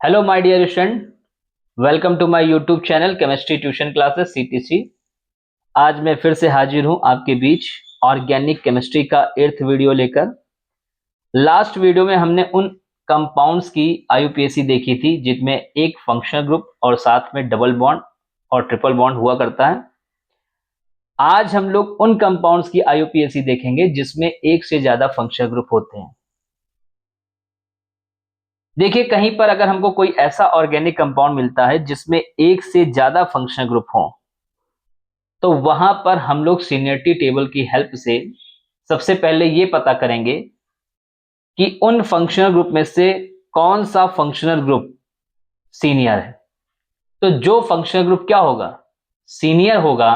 Hello my dear student, welcome to my YouTube channel chemistry tuition classes CTC. आज मैं फिर से हाजिर हूं आपके बीच ऑर्गेनिक केमिस्ट्री का 8th वीडियो लेकर। लास्ट वीडियो में हमने उन कंपाउंड्स की आईयूपीएसी देखी थी जिनमें एक फंक्शनल ग्रुप और साथ में डबल बॉन्ड और ट्रिपल बॉन्ड हुआ करता है। आज हम लोग उन कंपाउंड्स की आईयूपीएसी देखेंगे जिसमें एक से ज्यादा फंक्शनल ग्रुप होते हैं। देखिए, कहीं पर अगर हमको कोई ऐसा ऑर्गेनिक कंपाउंड मिलता है जिसमें एक से ज्यादा फंक्शनल ग्रुप हो, तो वहां पर हम लोग सीनियरिटी टेबल की हेल्प से सबसे पहले ये पता करेंगे कि उन फंक्शनल ग्रुप में से कौन सा फंक्शनल ग्रुप सीनियर है। तो जो फंक्शनल ग्रुप क्या होगा, सीनियर होगा,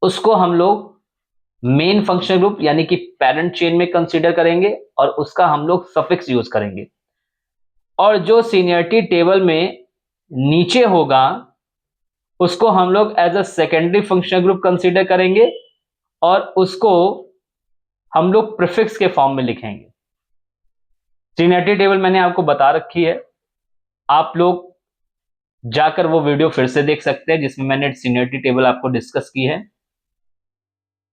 उसको हम लोग मेन फंक्शनल ग्रुप यानी कि पेरेंट चेन में कंसीडर करेंगे और उसका हम लोग सफिक्स यूज करेंगे। और जो सीनियरिटी टेबल में नीचे होगा उसको हम लोग as a secondary functional group consider करेंगे और उसको हम लोग प्रीफिक्स के फॉर्म में लिखेंगे। सीनियरिटी टेबल मैंने आपको बता रखी है, आप लोग जाकर वो वीडियो फिर से देख सकते हैं जिसमें मैंने सीनियरिटी टेबल आपको डिस्कस की है।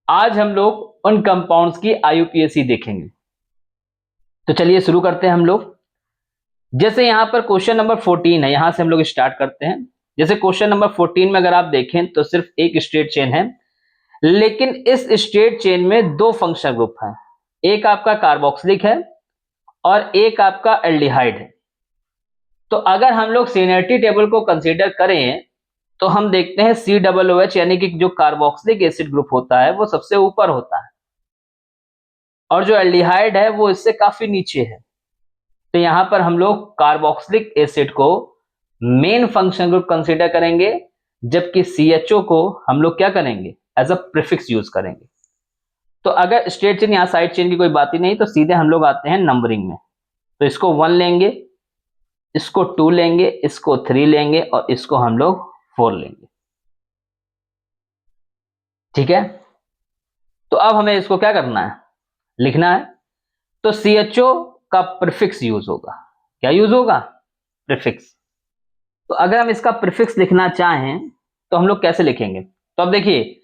आज हम लोग उन कंपाउंड्स की आईयूपीएसी देखेंगे। तो चलिए शुरू करते हैं हम लोग। जैसे यहां पर क्वेश्चन नंबर 14 है, यहां से हम लोग स्टार्ट करते हैं। जैसे क्वेश्चन नंबर 14 में अगर आप देखें तो सिर्फ एक स्ट्रेट चेन है, लेकिन इस स्ट्रेट चेन में दो फंक्शनल ग्रुप हैं। एक आपका कार्बोक्सिलिक है और एक आपका एल्डिहाइड है। तो अगर हम लोग सीनियरिटी टेबल को कंसीडर करें तो हम देखते हैं COOH यानी कि जो कार्बोक्सिलिक एसिड ग्रुप होता है वो सबसे ऊपर होता है और जो एल्डिहाइड है वो इससे काफी नीचे है। तो यहां पर हम लोग कार्बोक्सिलिक एसिड को मेन फंक्शनल ग्रुप कंसीडर करेंगे, जबकि CHO को हम लोग क्या करेंगे, एज अ प्रीफिक्स यूज करेंगे। तो अगर स्ट्रेट चेन या साइड चेन की कोई बात ही नहीं तो सीधे हम लोग आते हैं नंबरिंग में। तो इसको 1 लेंगे, इसको 2 लेंगे, इसको 3 लेंगे और इसको हम लोग 4 लेंगे। ठीक है, तो अब हमें इसको क्या करना है, लिखना है। तो CHO का प्रीफिक्स यूज होगा। क्या यूज होगा, प्रीफिक्स। तो अगर हम इसका प्रीफिक्स लिखना चाहें तो हम लोग कैसे लिखेंगे। तो अब देखिए,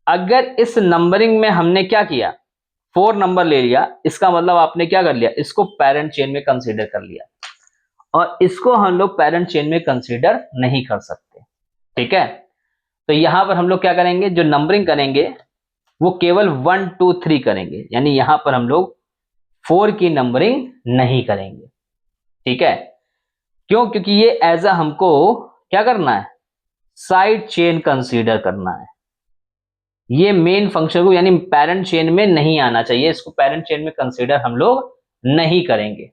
अगर इस नंबरिंग में हमने क्या किया, 4 नंबर ले लिया, इसका मतलब आपने क्या कर लिया, इसको पेरेंट चेन में कंसीडर कर लिया और इसको हम लोग पेरेंट चेन में कंसीडर नहीं कर सकते। ठीक है, तो यहां पर हम लोग क्या करेंगे, जो नंबरिंग करेंगे वो केवल 1 2 3 करेंगे, यानी यहां पर हम लोग 4 की नंबरिंग नहीं करेंगे। ठीक है, क्यों, क्योंकि ये एज अ हमको क्या करना है, साइड चेन कंसीडर करना है। ये मेन फंक्शन को यानी पेरेंट चेन में नहीं आना चाहिए, इसको पेरेंट चेन में कंसीडर हम लोग नहीं करेंगे,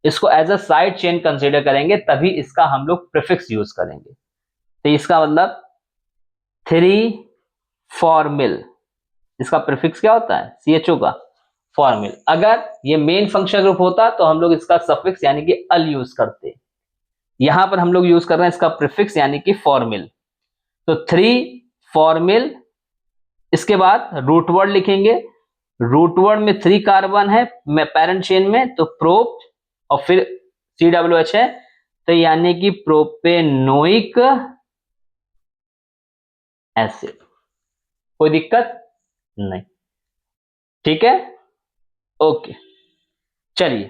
इसको as a side chain consider करेंगे, तभी इसका हम लोग प्रीफिक्स यूज करेंगे। तो इसका मतलब 3 फॉर्मिल, इसका प्रीफिक्स क्या होता है, CHO का फॉर्मिल। अगर ये मेन फंक्शन ग्रुप होता तो हम लोग इसका सफिक्स यानी कि अल यूज करते, यहां पर हम लोग यूज कर रहे हैं इसका प्रीफिक्स यानी कि फॉर्मिल। तो 3 फॉर्मिल, इसके बाद रूट वर्ड लिखेंगे। रूट वर्ड में 3 कार्बन है पेरेंट चेन में, तो प्रोप और फिर COOH है, तो यानी कि प्रोपेनोइक एसिड। कोई दिक्कत नहीं, ठीक है, ओके। चलिए,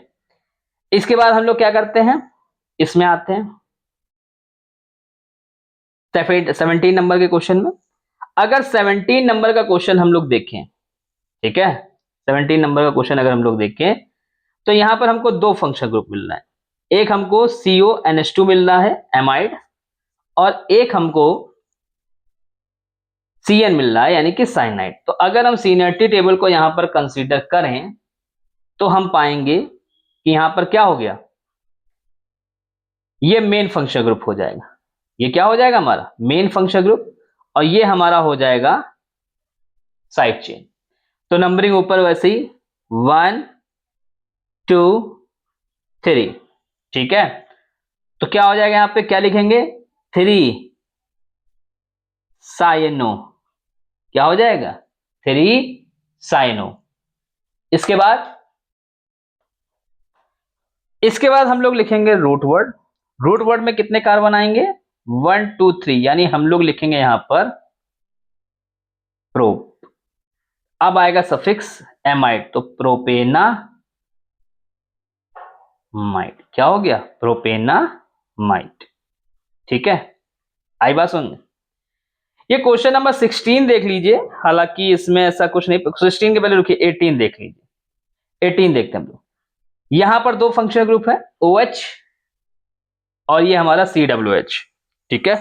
इसके बाद हम लोग क्या करते हैं, इसमें आते हैं 17 नंबर के क्वेश्चन में। अगर 17 नंबर का क्वेश्चन हम लोग देखें, ठीक है, 17 नंबर का क्वेश्चन अगर हम लोग देखें तो यहां पर हमको दो फंक्शन ग्रुप मिल रहा है। एक हमको CONH2 मिल रहा है एमाइड, और एक हमको CN मिल रहा है यानी कि साइनाइड। तो अगर हम सीनियरिटी टेबल को यहां पर कंसीडर करें तो हम पाएंगे कि यहां पर क्या हो गया, ये मेन फंक्शन ग्रुप हो जाएगा। ये क्या हो जाएगा, हमारा मेन फंक्शन ग्रुप, और ये हमारा हो जाएगा साइड चेन। तो नंबरिंग ऊपर वैसे ही 1 2 3, ठीक है। तो क्या हो जाएगा, यहां पे क्या लिखेंगे, 3 साइनो। क्या हो जाएगा, 3 साइनो। इसके बाद इसके बाद हम लोग लिखेंगे रूट वर्ड। रूट वर्ड में कितने कार्बन आएंगे? 1 2 3, यानी हम लोग लिखेंगे यहां पर प्रो। अब आएगा सफिक्स एमाइड, तो प्रोपेना माइड। क्या हो गया? प्रोपेना माइड। ठीक है, आई बात समझ में? ये क्वेश्चन नंबर 16 देख लीजिए, हालांकि इसमें ऐसा कुछ नहीं, 16 के पहले रुकिए 18 देख लीजिए। 18 देखते हैं हम लोग। यहां पर दो फंक्शनल ग्रुप है, OH और ये हमारा CWH। ठीक है,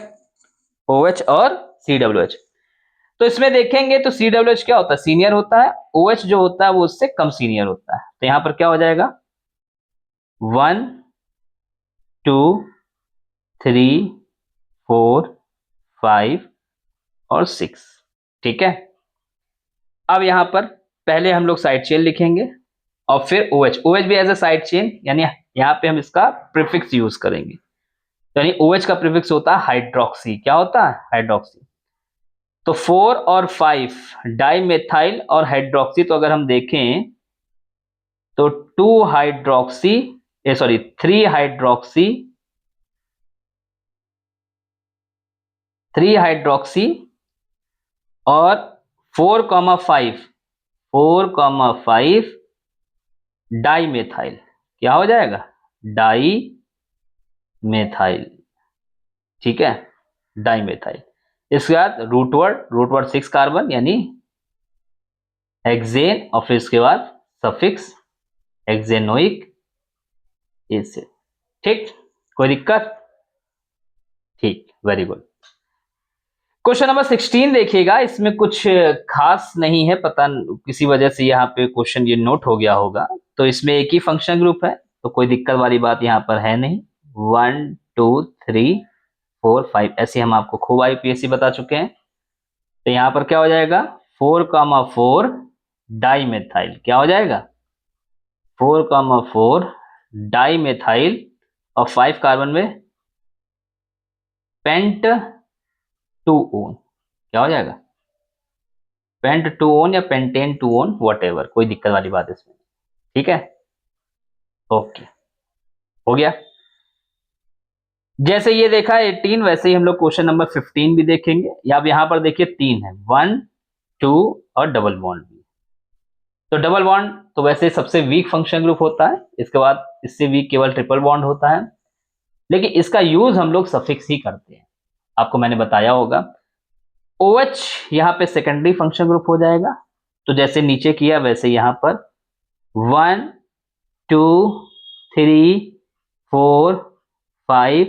OH और CWH। तो इसमें देखेंगे तो CWH क्या होता है? सीनियर होता है। OH जो होता है वो उससे कम सीनियर होता है। तो यहां पर क्या हो जाएगा? 1 2 3 4 5 और 6। ठीक है, अब यहां पर पहले हम लोग साइड चेन लिखेंगे और फिर OH भी एज ए साइड चेन, यानी यहां पे हम इसका प्रीफिक्स यूज करेंगे। यानी OH का प्रीफिक्स होता है हाइड्रोक्सी। क्या होता है? हाइड्रोक्सी। तो 4 और 5 डाइमेथाइल और हाइड्रोक्सी, तो अगर हम देखें तो 2 हाइड्रोक्सी, 3 हाइड्रोक्सी, 3 हाइड्रोक्सी और 4,5 डाइमेथाइल। क्या हो जाएगा? Dimethyl. ठीक है, डाइमेथाइल। इसके बाद रूट वर्ड 6 कार्बन यानी हेक्सेन, और फिर इसके बाद सफिक्स हेक्सेनोइक एसिड। ठीक, कोई दिक्कत? ठीक, वेरी गुड। क्वेश्चन नंबर 16 देखिएगा, इसमें कुछ खास नहीं है, पता किसी वजह से यहाँ पे क्वेश्चन ये नोट हो गया होगा। तो इसमें एक ही फंक्शन ग्रुप है, तो कोई दिक्कत वाली बात यहाँ पर है नहीं। 1 2 3 4 5 ऐसे हम आपको खूब IUPAC बता चुके हैं। तो यहाँ पर क्या हो जाएगा? 4,4 डाइमेथाइल। क्या हो जाएगा? 4,4 डाइमेथाइल और 5 कार्बन में पेंट 2 ओन। क्या हो जाएगा? पेंट 2 ओन या पेंटेन 2 ओन, वट एवर, कोई दिक्कत वाली बात इसमें। ठीक है, ओके, हो गया। जैसे ये देखा 18, वैसे ही हम लोग क्वेश्चन नंबर 15 भी देखेंगे। या अब यहां पर देखिए 3 है, 1 2 और डबल बॉन्ड भी। तो डबल बॉन्ड तो वैसे सबसे वीक फंक्शन ग्रुप होता है, इसके बाद इससे वीक केवल ट्रिपल बॉन्ड होता है, लेकिन इसका यूज हम लोग सफिक्स ही करते हैं, आपको मैंने बताया होगा। OH यहाँ पे सेकेंडरी फंक्शन ग्रुप हो जाएगा, तो जैसे नीचे किया वैसे यहां पर 1 2 3 4 5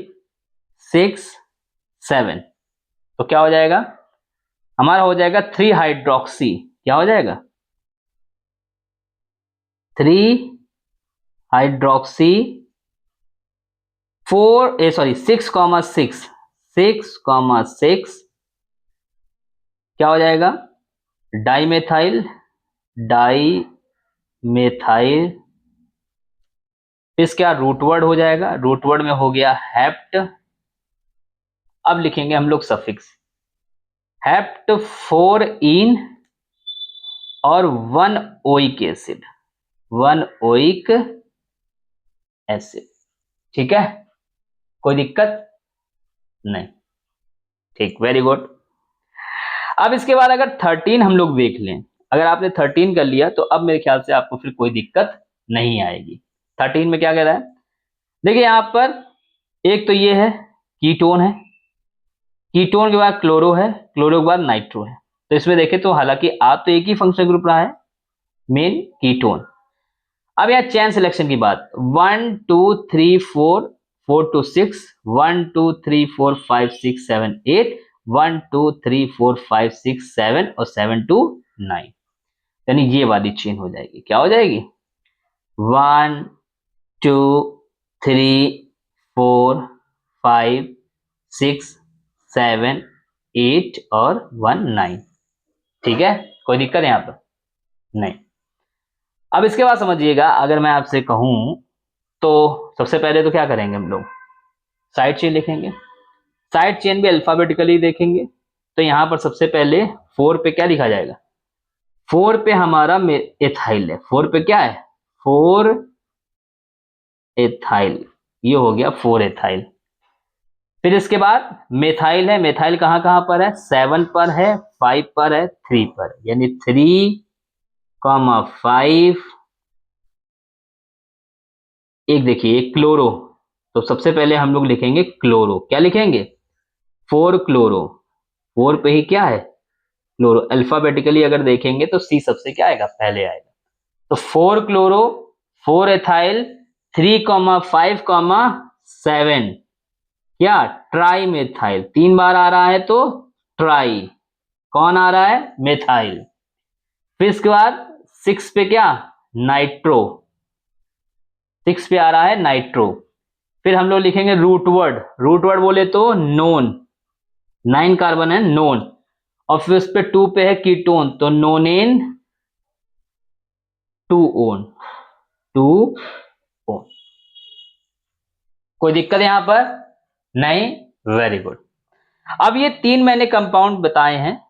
6 7। तो क्या हो जाएगा? हमारा हो जाएगा 3 हाइड्रोक्सी। क्या हो जाएगा? 3 हाइड्रोक्सी 6,6 क्या हो जाएगा? डाइमेथाइल इसका रूट वर्ड हो जाएगा। रूट वर्ड में हो गया हेप्ट। अब लिखेंगे हम लोग सफिक्स हेप्ट 4 इन और 1 ओइक एसिड, 1 ओइक एसिड। ठीक है, कोई दिक्कत नहीं। ठीक, वेरी गुड। अब इसके बाद अगर 13 हम लोग देख लें, अगर आपने 13 कर लिया तो अब मेरे ख्याल से आपको फिर कोई दिक्कत नहीं आएगी। 13 में क्या कह रहा है? देखिए यहां पर एक तो ये है कीटोन है, कीटोन के बाद क्लोरो है, क्लोरो के बाद नाइट्रो है। तो इसमें देखें तो हालांकि आ तो एक ही फंक्शन ग्रुप रहा है, मेन कीटोन। अब यहाँ चेन सिलेक्शन की बात, 1 2 3 4 4 to 6, 1 2 3 4 5 6 7 8, 1 2 3 4 5 6 7 और 7 to 9, यानी ये वाली चेन हो जाएगी। क्या हो जाएगी? 1 2 3 4 5 6 7 8 और 1 9। ठीक है, कोई दिक्कत यहाँ पर नहीं। अब इसके बाद समझिएगा, अगर मैं आपसे कहूं तो सबसे पहले तो क्या करेंगे हम लोग? साइड चेन लिखेंगे। साइड चेन भी अल्फाबेटिकली देखेंगे। तो यहां पर सबसे पहले 4 पे क्या लिखा जाएगा? 4 पे हमारा एथाइल है। 4 पे क्या है? 4 एथाइल, ये हो गया 4 एथाइल। फिर इसके बाद मेथाइल है, मेथाइल कहाँ कहाँ पर है, 7 पर है, 5 पर है, 3 पर, यानी 3,5। एक देखिए क्लोरो, तो सबसे पहले हम लोग लिखेंगे क्लोरो, क्या लिखेंगे, 4 क्लोरो, 4 पे ही क्या है क्लोरो, अल्फाबेटिकली अगर देखेंगे तो सी सबसे क्या आएगा, पहले आएगा। तो 4 क्लोरो, 4 एथाइल, 3,5,7 क्या, ट्राई मेथाइल, 3 बार आ रहा है तो ट्राई, कौन आ रहा है, मेथाइल। फिर इसके बाद 6 पे क्या, नाइट्रो, 6 पे आ रहा है नाइट्रो। फिर हम लोग लिखेंगे रूट वर्ड, रूट वर्ड बोले तो नोन, 9 कार्बन है नोन, और फिर उस पे 2 पे है कीटोन, तो नोनेन 2 ओन, 2 ओन। कोई दिक्कत यहां पर नहीं, वेरी गुड। अब ये 3 मैंने कंपाउंड बताए हैं,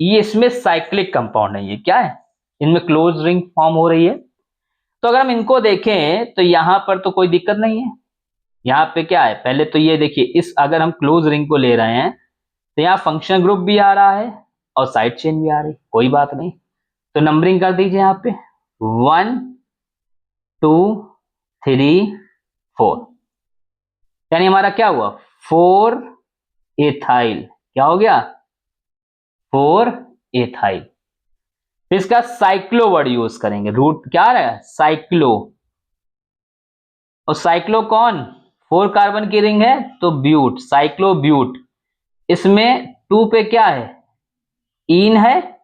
ये इसमें साइक्लिक कंपाउंड है, ये क्या है, इनमें क्लोज रिंग फॉर्म हो रही है। तो अगर हम इनको देखें तो यहां पर तो कोई दिक्कत नहीं है, यहाँ पे क्या है, पहले तो ये देखिए, इस अगर हम क्लोज रिंग को ले रहे हैं तो यहाँ फंक्शनल ग्रुप भी आ रहा है और साइड चेन भी आ रही, कोई बात नहीं। तो नंबरिंग कर दीजिए यहाँ पे 1 2 3 4, यानी हमारा क्या हुआ, 4 एथाइल, क्या हो गया, 4 एथाइल। इसका साइक्लो वर्ड यूज करेंगे, रूट क्या आ रहा है, साइक्लो, और साइक्लो कौन, 4 कार्बन की रिंग है तो ब्यूट, साइक्लो ब्यूट। इसमें 2 पे क्या है, इन है,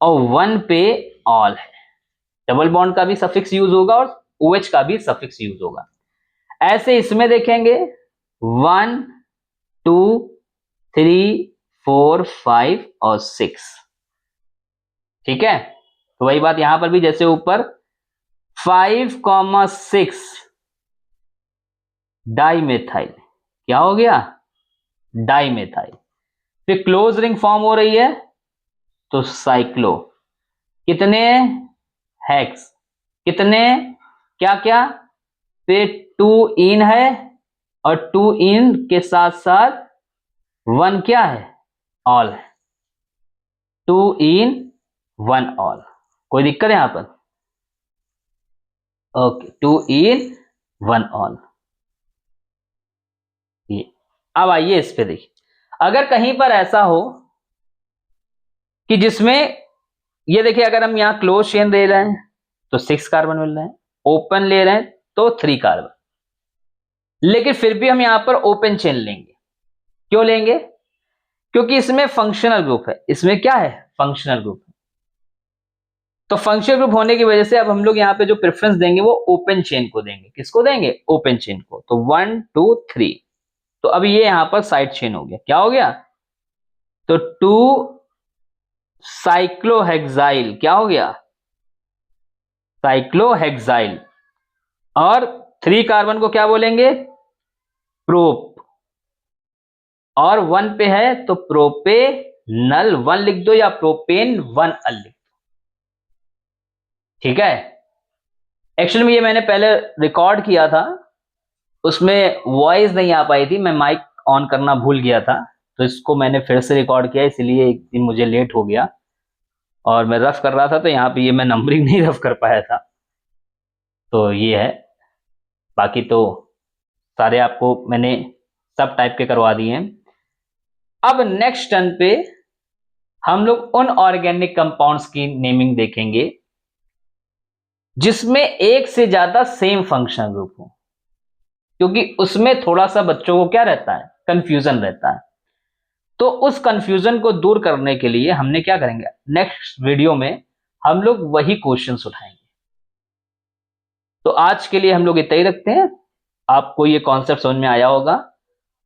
और 1 पे ऑल है, डबल बॉन्ड का भी सफिक्स यूज होगा और OH का भी सफिक्स यूज होगा। ऐसे इसमें देखेंगे 1 2 3 4 5 और 6, ठीक है। तो वही बात यहां पर भी, जैसे ऊपर 5,6 डाइमेथाइल, क्या हो गया, डाइमेथाइल। फिर क्लोज रिंग फॉर्म हो रही है तो साइक्लो, कितने हेक्स, कितने, क्या क्या, पे 2 इन है और 2 इन के साथ साथ 1 क्या है, ऑल है, 2 इन 1 ऑल, कोई दिक्कत है यहां पर, ओके, 2 इन 1 ऑल। ये अब आइए इस पे देखिए, अगर कहीं पर ऐसा हो कि जिसमें ये देखिए, अगर हम यहां क्लोज चेन ले रहे हैं तो 6 कार्बन मिल रहे हैं, ओपन ले रहे हैं तो 3 कार्बन, लेकिन फिर भी हम यहां पर ओपन चेन लेंगे, क्यों लेंगे, क्योंकि इसमें फंक्शनल ग्रुप है, इसमें क्या है, फंक्शनल ग्रुप है। तो फंक्शनल ग्रुप होने की वजह से अब हम लोग यहाँ पे जो प्रेफरेंस देंगे वो ओपन चेन को देंगे, किसको देंगे, ओपन चेन को। तो 1 2 3, तो अब ये यहां पर साइड चेन हो गया, क्या हो गया, तो 2 साइक्लोहेक्साइल, क्या हो गया, साइक्लोहेक्साइल, और 3 कार्बन को क्या बोलेंगे, प्रोप, और 1 पे है तो प्रोपेनल 1 लिख दो या प्रोपेन 1 अल लिख दो, ठीक है। एक्चुअली में ये मैंने पहले रिकॉर्ड किया था, उसमें वॉइस नहीं आ पाई थी, मैं माइक ऑन करना भूल गया था, तो इसको मैंने फिर से रिकॉर्ड किया, इसलिए एक दिन मुझे लेट हो गया और मैं रफ कर रहा था, तो यहाँ पे ये मैं नंबरिंग नहीं रफ कर पाया था, तो ये है। बाकी तो सारे आपको मैंने सब टाइप के करवा दिए हैं। अब नेक्स्ट टर्न पे हम लोग उन ऑर्गेनिक कंपाउंड्स की नेमिंग देखेंगे जिसमें एक से ज्यादा सेम फंक्शनल ग्रुप हो, क्योंकि उसमें थोड़ा सा बच्चों को क्या रहता है, कंफ्यूजन रहता है। तो उस कंफ्यूजन को दूर करने के लिए हमने क्या करेंगे, नेक्स्ट वीडियो में हम लोग वही क्वेश्चंस उठाएंगे। तो आज के लिए हम लोग इतना ही रखते हैं, आपको ये कॉन्सेप्ट समझ में आया होगा,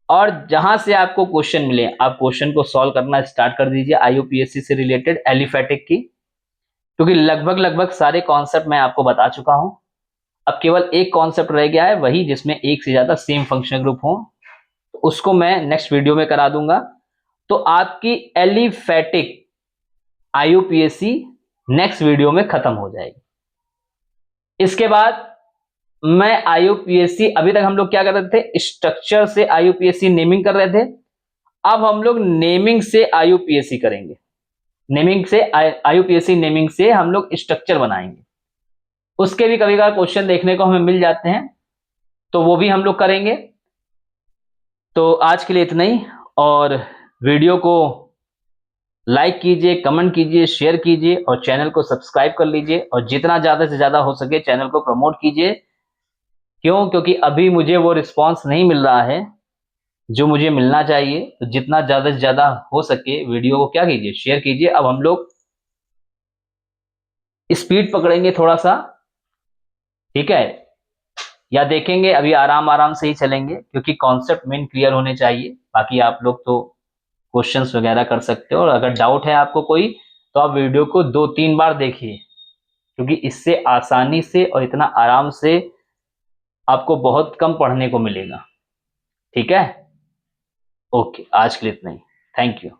और जहां से आपको क्वेश्चन मिले आप क्वेश्चन को सॉल्व करना स्टार्ट कर दीजिए, IUPAC से रिलेटेड एलिफेटिक की, क्योंकि लगभग सारे कॉन्सेप्ट मैं आपको बता चुका हूं। अब केवल एक कॉन्सेप्ट रह गया है, वही जिसमें एक से ज्यादा सेम फंक्शनल ग्रुप हो, तो उसको मैं नेक्स्ट वीडियो में करा दूंगा। तो आपकी एलिफेटिक IUPAC नेक्स्ट वीडियो में खत्म हो जाएगी। इसके बाद मैं आईयूपीएसी, अभी तक हम लोग क्या कर रहे थे, स्ट्रक्चर से आईयूपीएसी नेमिंग कर रहे थे। अब हम लोग नेमिंग से आईयूपीएसी करेंगे। नेमिंग से आईयूपीएसी नेमिंग से हम लोग स्ट्रक्चर बनाएंगे। उसके भी कभी कभार क्वेश्चन देखने को हमें मिल जाते हैं, तो वो भी हम लोग करेंगे। तो आज के लिए इतना ही, और वीडियो को लाइक कीजिए, कमेंट कीजिए, शेयर कीजिए और चैनल को सब्सक्राइब कर लीजिए, और जितना ज़्यादा से ज़्यादा हो सके चैनल को प्रमोट कीजिए। क्यों? क्योंकि अभी मुझे वो रिस्पांस नहीं मिल रहा है जो मुझे मिलना चाहिए। तो जितना ज़्यादा से ज़्यादा हो सके वीडियो को क्या कीजिए, शेयर कीजिए। अब हम लोग स्पीड पकड़ेंगे थोड़ा सा, ठीक है, या देखेंगे, अभी आराम आराम से ही चलेंगे क्योंकि कॉन्सेप्ट मेन क्लियर होने चाहिए। बाकी आप लोग तो क्वेश्चंस वगैरह कर सकते हो, और अगर डाउट है आपको कोई, तो आप वीडियो को 2-3 बार देखिए, क्योंकि इससे आसानी से और इतना आराम से आपको बहुत कम पढ़ने को मिलेगा। ठीक है, ओके, आज के लिए इतना ही। Thank you.